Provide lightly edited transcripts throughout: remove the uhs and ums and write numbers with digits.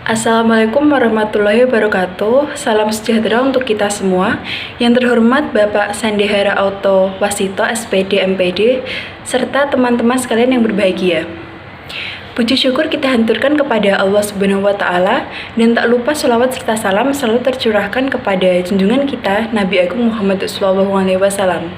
Assalamualaikum warahmatullahi wabarakatuh. Salam sejahtera untuk kita semua. Yang terhormat Bapak Sandehara Auto Wasito SPD MPD serta teman-teman sekalian yang berbahagia. Puji syukur kita haturkan kepada Allah Subhanahu wa taala dan tak lupa sholawat serta salam selalu tercurahkan kepada junjungan kita Nabi Agung Muhammad SAW.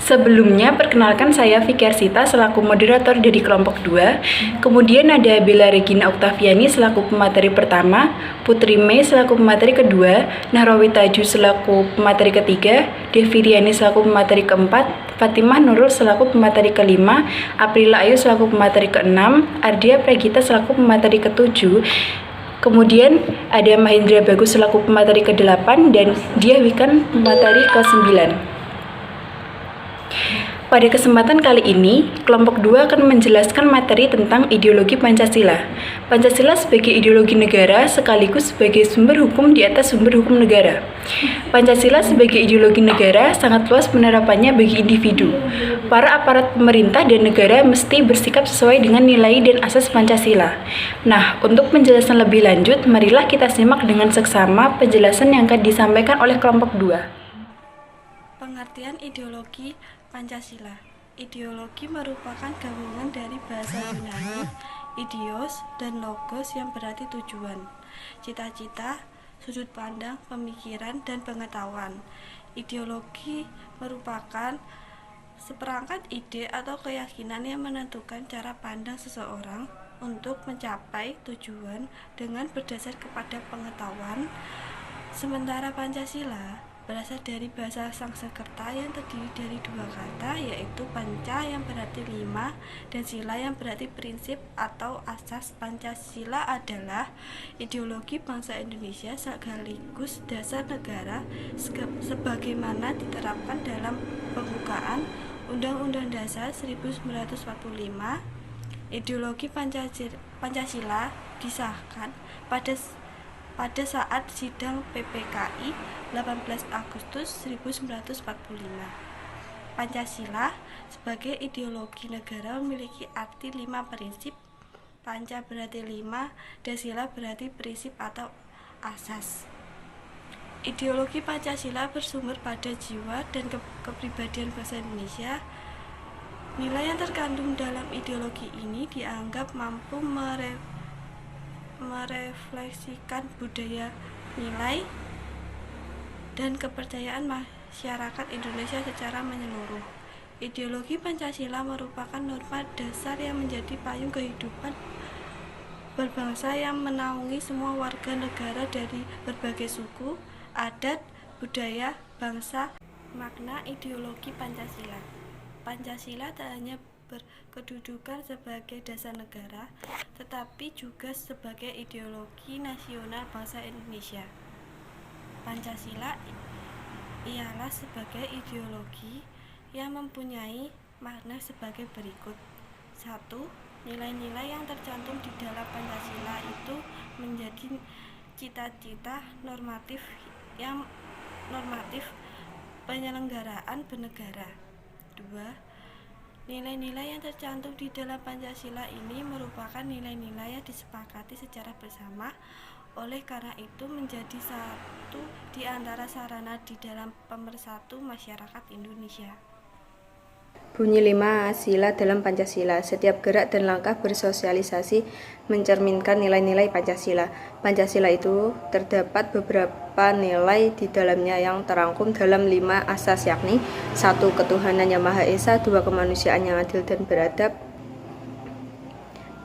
Sebelumnya, perkenalkan saya Vicky Arsita selaku moderator dari kelompok 2. Kemudian ada Bella Regina Oktaviani selaku pemateri pertama, Putri Mei selaku pemateri kedua, Nahrawi Taju selaku pemateri ketiga, Devi Riani selaku pemateri keempat, Fatimah Nurul selaku pemateri kelima, Aprila Ayu selaku pemateri keenam, Ardia Pragita selaku pemateri ketujuh. Kemudian ada Mahendra Bagus selaku pemateri ke-8 dan Dia Wikan pemateri ke-9. Pada kesempatan kali ini, kelompok 2 akan menjelaskan materi tentang ideologi Pancasila. Pancasila sebagai ideologi negara sekaligus sebagai sumber hukum di atas sumber hukum negara. Pancasila sebagai ideologi negara sangat luas penerapannya bagi individu. Para aparat pemerintah dan negara mesti bersikap sesuai dengan nilai dan asas Pancasila. Nah, untuk penjelasan lebih lanjut, marilah kita simak dengan seksama penjelasan yang akan disampaikan oleh kelompok 2. Pengertian ideologi Pancasila. Ideologi merupakan gabungan dari bahasa Yunani, idios, dan logos yang berarti tujuan, cita-cita, sudut pandang, pemikiran, dan pengetahuan. Ideologi merupakan seperangkat ide atau keyakinan yang menentukan cara pandang seseorang untuk mencapai tujuan dengan berdasar kepada pengetahuan. Sementara Pancasila berasal dari bahasa Sanskerta yang terdiri dari dua kata, yaitu panca yang berarti 5 dan sila yang berarti prinsip atau asas. Pancasila adalah ideologi bangsa Indonesia sekaligus dasar negara sebagaimana diterapkan dalam pembukaan Undang-Undang Dasar 1945. Ideologi Pancasila disahkan pada saat sidang PPKI 18 Agustus 1945. Pancasila sebagai ideologi negara memiliki arti 5 prinsip. Panca berarti 5 dan sila berarti prinsip atau asas. Ideologi Pancasila bersumber pada jiwa dan kepribadian bangsa Indonesia. Nilai yang terkandung dalam ideologi ini dianggap mampu merefleksikan budaya, nilai, dan kepercayaan masyarakat Indonesia secara menyeluruh. Ideologi Pancasila merupakan norma dasar yang menjadi payung kehidupan berbangsa yang menaungi semua warga negara dari berbagai suku, adat, budaya, bangsa. Makna ideologi Pancasila. Pancasila tak hanya berkedudukan sebagai dasar negara, tetapi juga sebagai ideologi nasional bangsa Indonesia. Pancasila ialah sebagai ideologi yang mempunyai makna sebagai berikut. 1. Nilai-nilai yang tercantum di dalam Pancasila itu menjadi cita-cita normatif penyelenggaraan bernegara. 2. Nilai-nilai yang tercantum di dalam Pancasila ini merupakan nilai-nilai yang disepakati secara bersama, oleh karena itu menjadi satu di antara sarana di dalam pemersatu masyarakat Indonesia. Bunyi 5 sila dalam Pancasila. Setiap gerak dan langkah bersosialisasi mencerminkan nilai-nilai Pancasila. Pancasila itu terdapat beberapa nilai di dalamnya yang terangkum dalam 5 asas, yakni 1. Ketuhanan yang Maha Esa, 2. Kemanusiaan yang adil dan beradab,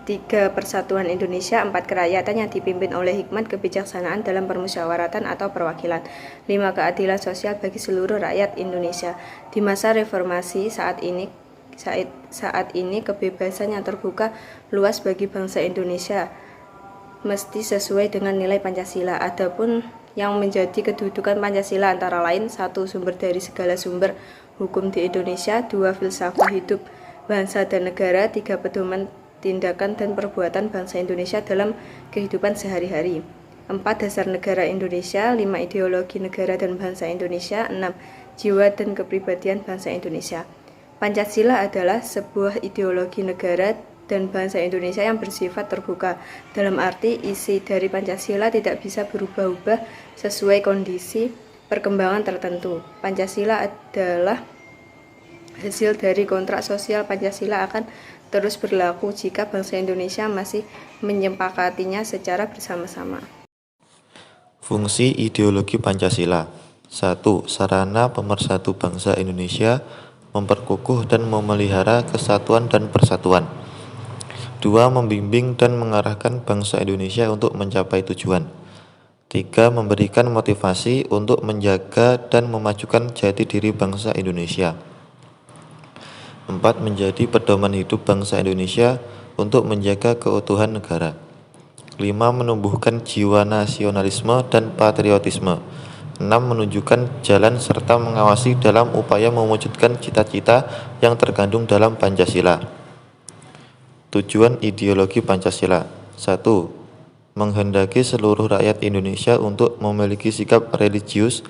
3. Persatuan Indonesia, 4. Kerakyatan yang dipimpin oleh hikmat kebijaksanaan dalam permusyawaratan atau perwakilan, 5. Keadilan sosial bagi seluruh rakyat Indonesia. Di masa reformasi saat ini kebebasan yang terbuka luas bagi bangsa Indonesia mesti sesuai dengan nilai Pancasila. Adapun yang menjadi kedudukan Pancasila antara lain: 1. Sumber dari segala sumber hukum di Indonesia, 2. Filsafat hidup bangsa dan negara, 3. Pedoman tindakan dan perbuatan bangsa Indonesia dalam kehidupan sehari-hari, 4. Dasar negara Indonesia, 5. Ideologi negara dan bangsa Indonesia, 6. Jiwa dan kepribadian bangsa Indonesia. Pancasila adalah sebuah ideologi negara dan bangsa Indonesia yang bersifat terbuka. Dalam arti, isi dari Pancasila tidak bisa berubah-ubah sesuai kondisi perkembangan tertentu. Pancasila adalah hasil dari kontrak sosial. Pancasila akan terus berlaku jika bangsa Indonesia masih menyepakatinya secara bersama-sama. Fungsi ideologi Pancasila. 1. Sarana pemersatu bangsa Indonesia, memperkukuh dan memelihara kesatuan dan persatuan. 2. Membimbing dan mengarahkan bangsa Indonesia untuk mencapai tujuan. 3. Memberikan motivasi untuk menjaga dan memajukan jati diri bangsa Indonesia. 4. Menjadi pedoman hidup bangsa Indonesia untuk menjaga keutuhan negara. 5. Menumbuhkan jiwa nasionalisme dan patriotisme. 6. Menunjukkan jalan serta mengawasi dalam upaya mewujudkan cita-cita yang terkandung dalam Pancasila. Tujuan ideologi Pancasila. 1. Menghendaki seluruh rakyat Indonesia untuk memiliki sikap religius,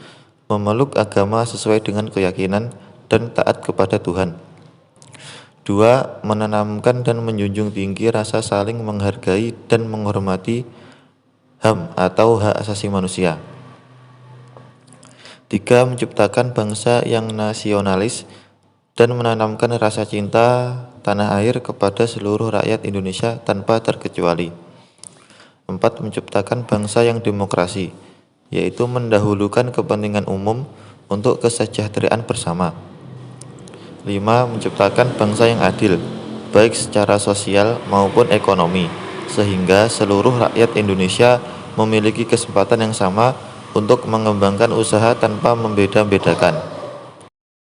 memeluk agama sesuai dengan keyakinan, dan taat kepada Tuhan. 2. Menanamkan dan menjunjung tinggi rasa saling menghargai dan menghormati HAM atau hak asasi manusia. 3. Menciptakan bangsa yang nasionalis dan menanamkan rasa cinta tanah air kepada seluruh rakyat Indonesia tanpa terkecuali. 4. Menciptakan bangsa yang demokrasi, yaitu mendahulukan kepentingan umum untuk kesejahteraan bersama. 5. Menciptakan bangsa yang adil, baik secara sosial maupun ekonomi, sehingga seluruh rakyat Indonesia memiliki kesempatan yang sama untuk mengembangkan usaha tanpa membeda-bedakan.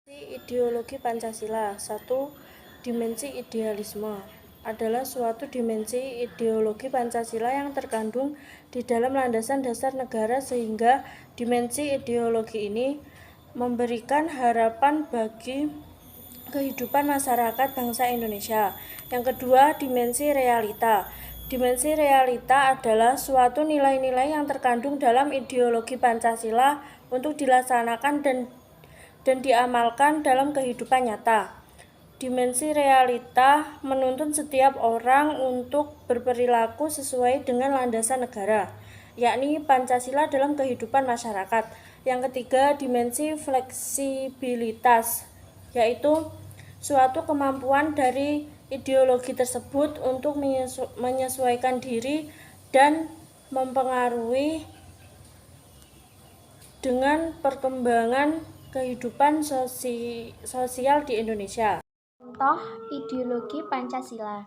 Ideologi Pancasila. 1. Dimensi idealisme adalah suatu dimensi ideologi Pancasila yang terkandung di dalam landasan dasar negara, sehingga dimensi ideologi ini memberikan harapan bagi kehidupan masyarakat bangsa Indonesia. Yang kedua, dimensi realita. Dimensi realita adalah suatu nilai-nilai yang terkandung dalam ideologi Pancasila untuk dilaksanakan dan diamalkan dalam kehidupan nyata. Dimensi realita menuntun setiap orang untuk berperilaku sesuai dengan landasan negara, yakni Pancasila dalam kehidupan masyarakat. Yang ketiga, dimensi fleksibilitas, yaitu suatu kemampuan dari ideologi tersebut untuk menyesuaikan diri dan mempengaruhi dengan perkembangan kehidupan sosial di Indonesia. Contoh ideologi Pancasila.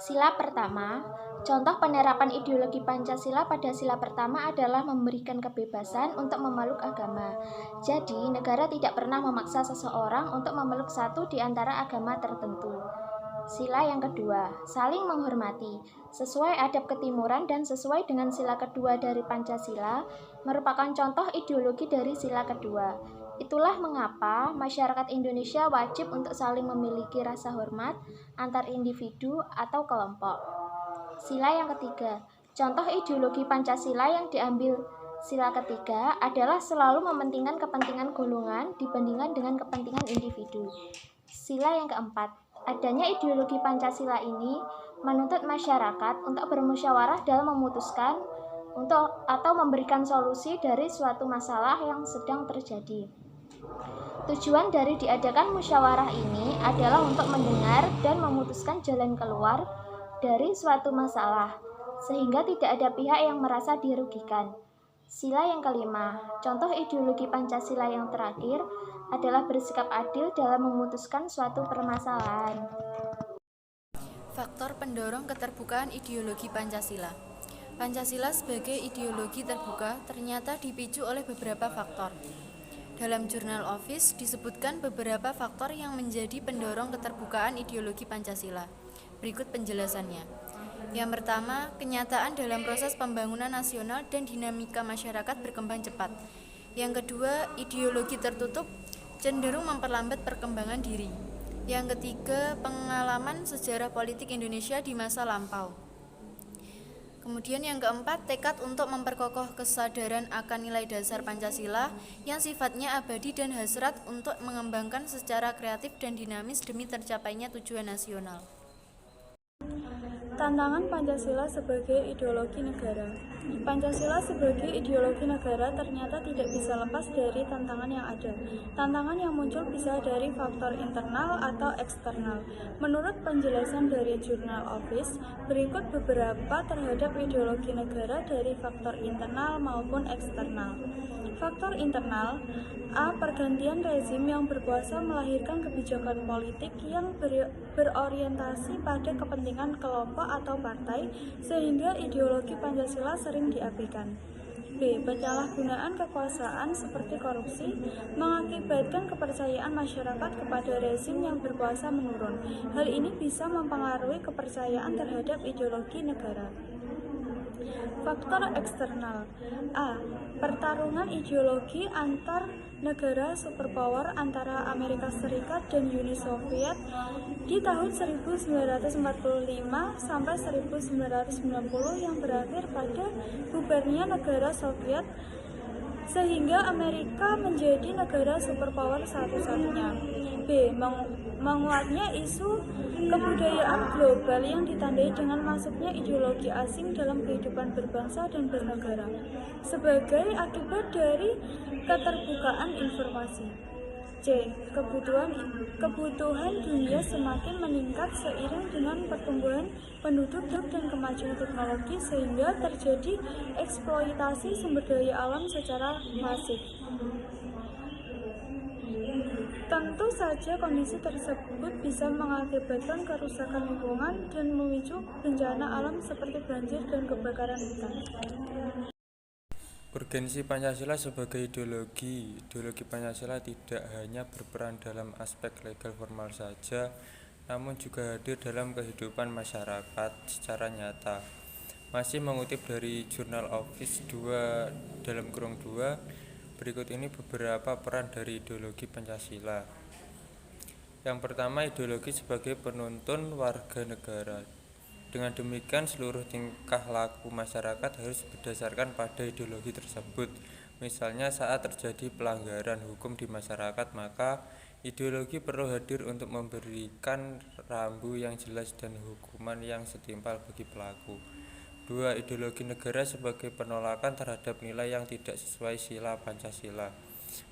Sila pertama, contoh penerapan ideologi Pancasila pada sila pertama adalah memberikan kebebasan untuk memeluk agama. Jadi, negara tidak pernah memaksa seseorang untuk memeluk satu di antara agama tertentu. Sila yang kedua, saling menghormati. Sesuai adab ketimuran dan sesuai dengan sila kedua dari Pancasila, merupakan contoh ideologi dari sila kedua. Itulah mengapa masyarakat Indonesia wajib untuk saling memiliki rasa hormat antar individu atau kelompok. Sila yang ketiga, contoh ideologi Pancasila yang diambil sila ketiga adalah selalu mementingkan kepentingan golongan dibandingkan dengan kepentingan individu. Sila yang keempat, adanya ideologi Pancasila ini menuntut masyarakat untuk bermusyawarah dalam memutuskan atau memberikan solusi dari suatu masalah yang sedang terjadi. Tujuan dari diadakan musyawarah ini adalah untuk mendengar dan memutuskan jalan keluar dari suatu masalah, sehingga tidak ada pihak yang merasa dirugikan. Sila yang kelima, contoh ideologi Pancasila yang terakhir adalah bersikap adil dalam memutuskan suatu permasalahan. Faktor pendorong keterbukaan ideologi Pancasila. Pancasila sebagai ideologi terbuka ternyata dipicu oleh beberapa faktor. Dalam Jurnal Office disebutkan beberapa faktor yang menjadi pendorong keterbukaan ideologi Pancasila. Berikut penjelasannya. Yang pertama, kenyataan dalam proses pembangunan nasional dan dinamika masyarakat berkembang cepat. Yang kedua, ideologi tertutup cenderung memperlambat perkembangan diri. Yang ketiga, pengalaman sejarah politik Indonesia di masa lampau. Kemudian yang keempat, tekad untuk memperkokoh kesadaran akan nilai dasar Pancasila yang sifatnya abadi dan hasrat untuk mengembangkan secara kreatif dan dinamis demi tercapainya tujuan nasional. Tantangan Pancasila sebagai ideologi negara. Pancasila sebagai ideologi negara ternyata tidak bisa lepas dari tantangan yang ada. Tantangan yang muncul bisa dari faktor internal atau eksternal. Menurut penjelasan dari Journal Office, berikut beberapa terhadap ideologi negara dari faktor internal maupun eksternal. Faktor internal: A. Pergantian rezim yang berkuasa melahirkan kebijakan politik yang berorientasi pada kepentingan kelompok atau partai, sehingga ideologi Pancasila sering diabaikan. B. Penyalahgunaan kekuasaan seperti korupsi mengakibatkan kepercayaan masyarakat kepada rezim yang berkuasa menurun. Hal ini bisa mempengaruhi kepercayaan terhadap ideologi negara. Faktor eksternal: A. Pertarungan ideologi antar negara superpower antara Amerika Serikat dan Uni Soviet di tahun 1945 sampai 1990 yang berakhir pada bubarnya negara Soviet sehingga Amerika menjadi negara superpower satu-satunya. B. Menguatnya isu kebudayaan global yang ditandai dengan masuknya ideologi asing dalam kehidupan berbangsa dan bernegara sebagai akibat dari keterbukaan informasi. C. Kebutuhan dunia semakin meningkat seiring dengan pertumbuhan penduduk dan kemajuan teknologi sehingga terjadi eksploitasi sumber daya alam secara masif. Tentu saja kondisi tersebut bisa mengakibatkan kerusakan lingkungan dan memicu bencana alam seperti banjir dan kebakaran hutan. Urgensi Pancasila sebagai ideologi Pancasila tidak hanya berperan dalam aspek legal formal saja, namun juga hadir dalam kehidupan masyarakat secara nyata. Masih mengutip dari Journal Office 2, berikut ini beberapa peran dari ideologi Pancasila. Yang pertama, ideologi sebagai penuntun warga negara. Dengan demikian, seluruh tingkah laku masyarakat harus berdasarkan pada ideologi tersebut. Misalnya, saat terjadi pelanggaran hukum di masyarakat, maka ideologi perlu hadir untuk memberikan rambu yang jelas dan hukuman yang setimpal bagi pelaku. 2. Ideologi negara sebagai penolakan terhadap nilai yang tidak sesuai sila Pancasila.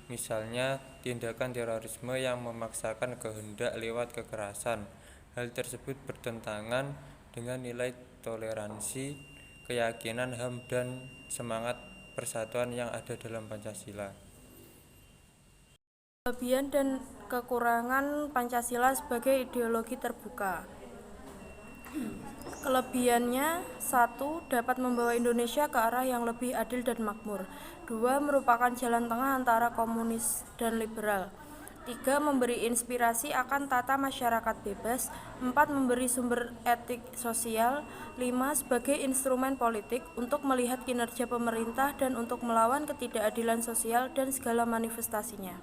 Misalnya, tindakan terorisme yang memaksakan kehendak lewat kekerasan. Hal tersebut bertentangan dengan nilai toleransi, keyakinan HAM, dan semangat persatuan yang ada dalam Pancasila. Kelebihan dan kekurangan Pancasila sebagai ideologi terbuka. Kelebihannya: 1. Dapat membawa Indonesia ke arah yang lebih adil dan makmur. 2. Merupakan jalan tengah antara komunis dan liberal. 3. Memberi inspirasi akan tata masyarakat bebas. 4. Memberi sumber etik sosial. 5. Sebagai instrumen politik untuk melihat kinerja pemerintah dan untuk melawan ketidakadilan sosial dan segala manifestasinya.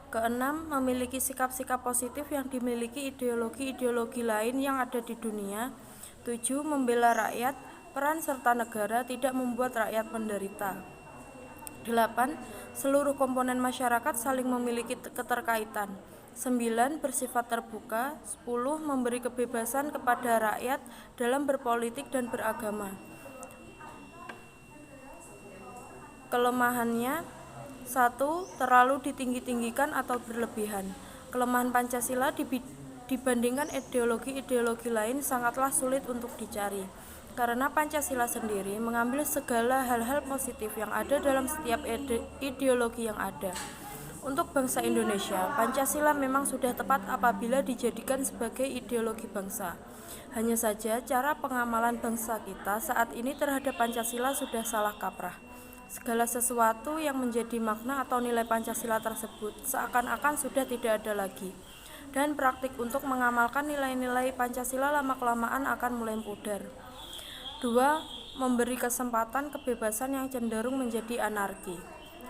Keenam, memiliki sikap-sikap positif yang dimiliki ideologi-ideologi lain yang ada di dunia. 7. Membela rakyat, peran serta negara tidak membuat rakyat menderita. 8. Seluruh komponen masyarakat saling memiliki keterkaitan. 9. Bersifat terbuka. 10. Memberi kebebasan kepada rakyat dalam berpolitik dan beragama. Kelemahannya: 1. Terlalu ditinggi-tinggikan atau berlebihan. Kelemahan Pancasila dibandingkan ideologi-ideologi lain sangatlah sulit untuk dicari, karena Pancasila sendiri mengambil segala hal-hal positif yang ada dalam setiap ideologi yang ada. Untuk bangsa Indonesia, Pancasila memang sudah tepat apabila dijadikan sebagai ideologi bangsa. Hanya saja cara pengamalan bangsa kita saat ini terhadap Pancasila sudah salah kaprah. Segala sesuatu yang menjadi makna atau nilai Pancasila tersebut seakan-akan sudah tidak ada lagi, dan praktik untuk mengamalkan nilai-nilai Pancasila lama-kelamaan akan mulai pudar. 2. Memberi kesempatan kebebasan yang cenderung menjadi anarki.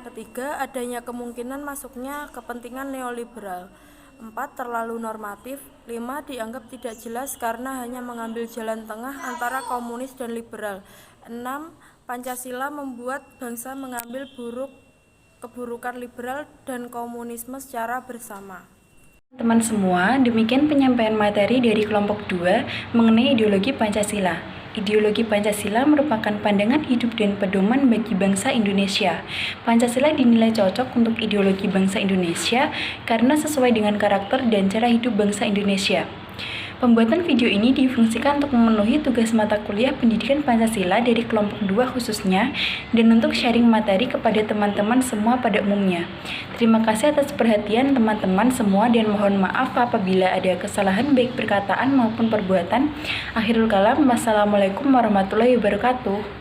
3. Adanya kemungkinan masuknya kepentingan neoliberal. 4. Terlalu normatif. 5. Dianggap tidak jelas karena hanya mengambil jalan tengah antara komunis dan liberal. 6. Pancasila membuat bangsa mengambil keburukan liberal dan komunisme secara bersama. Teman semua, demikian penyampaian materi dari kelompok 2 mengenai ideologi Pancasila. Ideologi Pancasila merupakan pandangan hidup dan pedoman bagi bangsa Indonesia. Pancasila dinilai cocok untuk ideologi bangsa Indonesia karena sesuai dengan karakter dan cara hidup bangsa Indonesia. Pembuatan video ini difungsikan untuk memenuhi tugas mata kuliah pendidikan Pancasila dari kelompok 2 khususnya dan untuk sharing materi kepada teman-teman semua pada umumnya. Terima kasih atas perhatian teman-teman semua dan mohon maaf apabila ada kesalahan baik perkataan maupun perbuatan. Akhirul kalam, wassalamualaikum warahmatullahi wabarakatuh.